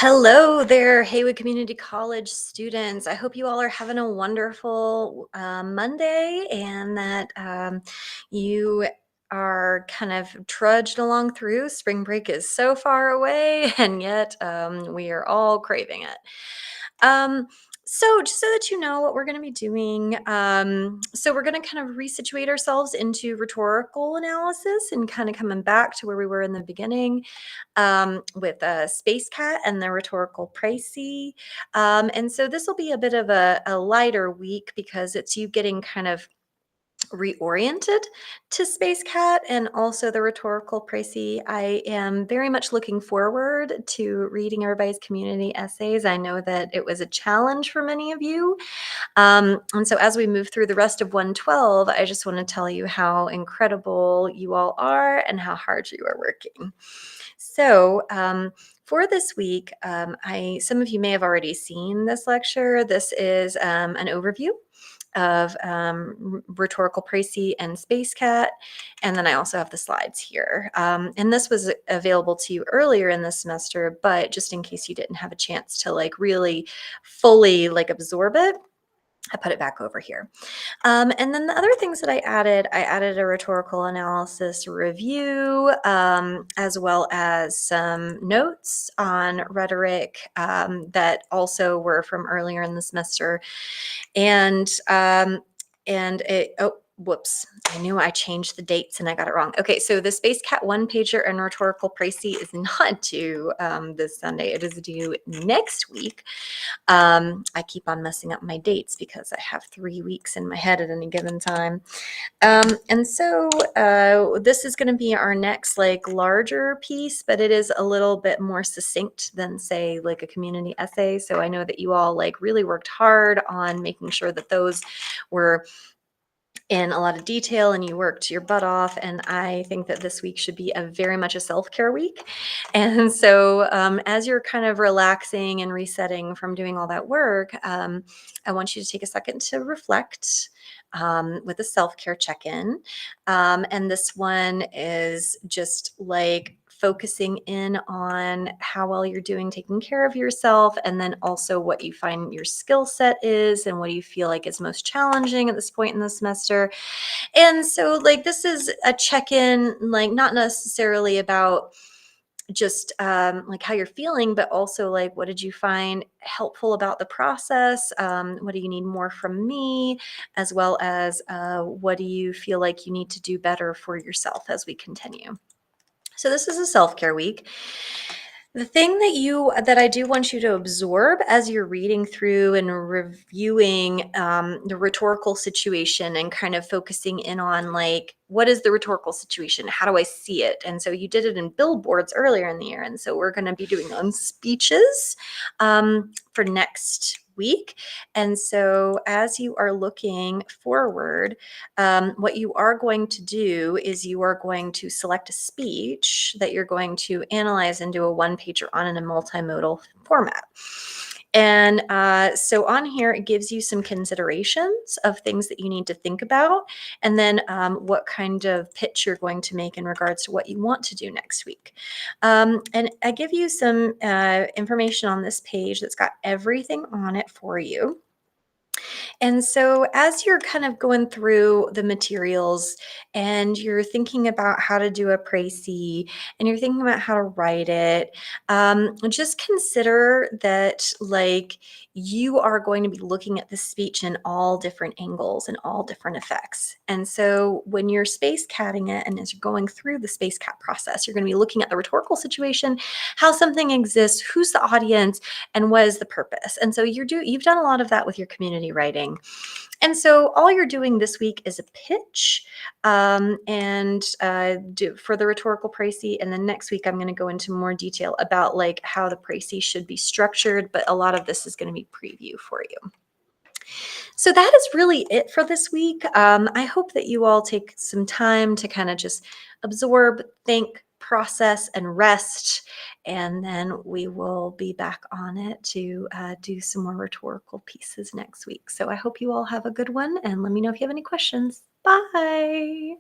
Hello there, Haywood Community College students. I hope you all are having a wonderful Monday and that you are kind of trudged along through. Spring break is so far away, and yet we are all craving it. So just so that you know what we're going to be doing, so we're going to kind of resituate ourselves into rhetorical analysis and kind of coming back to where we were in the beginning with Space Cat and the rhetorical Pricey. And so this will be a bit of a lighter week because it's you getting kind of reoriented to Space Cat and also the rhetorical Pricey. I am very much looking forward to reading everybody's community essays. I know that it was a challenge for many of you. And so as we move through the rest of 112, I just want to tell you how incredible you all are and how hard you are working. So for this week, some of you may have already seen this lecture. This is an overview of rhetorical Pricey and Space Cat. And then I also have the slides here. And this was available to you earlier in the semester, but just in case you didn't have a chance to really fully absorb it, I put it back over here. And then the other things that I added a rhetorical analysis review, as well as some notes on rhetoric that also were from earlier in the semester. Whoops, I knew I changed the dates and I got it wrong. Okay, so the Space Cat one pager and rhetorical Pricey is not due this Sunday. It is due next week. I keep on messing up my dates because I have 3 weeks in my head at any given time. And so this is going to be our next larger piece, but it is a little bit more succinct than say a community essay. So I know that you all really worked hard on making sure that those were in a lot of detail and you worked your butt off. And I think that this week should be very much a self-care week. And so as you're kind of relaxing and resetting from doing all that work, I want you to take a second to reflect with a self-care check-in. And this one is just focusing in on how well you're doing taking care of yourself, and then also what you find your skill set is and what do you feel like is most challenging at this point in the semester. And so this is a check-in, not necessarily about just how you're feeling, but also what did you find helpful about the process? What do you need more from me? As well as what do you feel like you need to do better for yourself as we continue? So this is a self-care week. The thing that I do want you to absorb as you're reading through and reviewing the rhetorical situation and kind of focusing in on what is the rhetorical situation? How do I see it? And so you did it in billboards earlier in the year. And so we're going to be doing on speeches for next week. And so as you are looking forward, what you are going to do is you are going to select a speech that you're going to analyze and do a one-pager on in a multimodal format. And so on here, it gives you some considerations of things that you need to think about, and then what kind of pitch you're going to make in regards to what you want to do next week. And I give you some information on this page that's got everything on it for you. And so as you're kind of going through the materials and you're thinking about how to do a précis and you're thinking about how to write it, just consider that you are going to be looking at the speech in all different angles and all different effects. And so when you're space catting it and as you're going through the space cat process, you're going to be looking at the rhetorical situation, how something exists, who's the audience, and what is the purpose. And so you've done a lot of that with your community writing. And so all you're doing this week is a pitch and do for the rhetorical précis. And then next week, I'm going to go into more detail about how the précis should be structured. But a lot of this is going to be preview for you. So that is really it for this week. I hope that you all take some time to kind of just absorb, think, process, and rest. And then we will be back on it to do some more rhetorical pieces next week. So I hope you all have a good one, and let me know if you have any questions. Bye.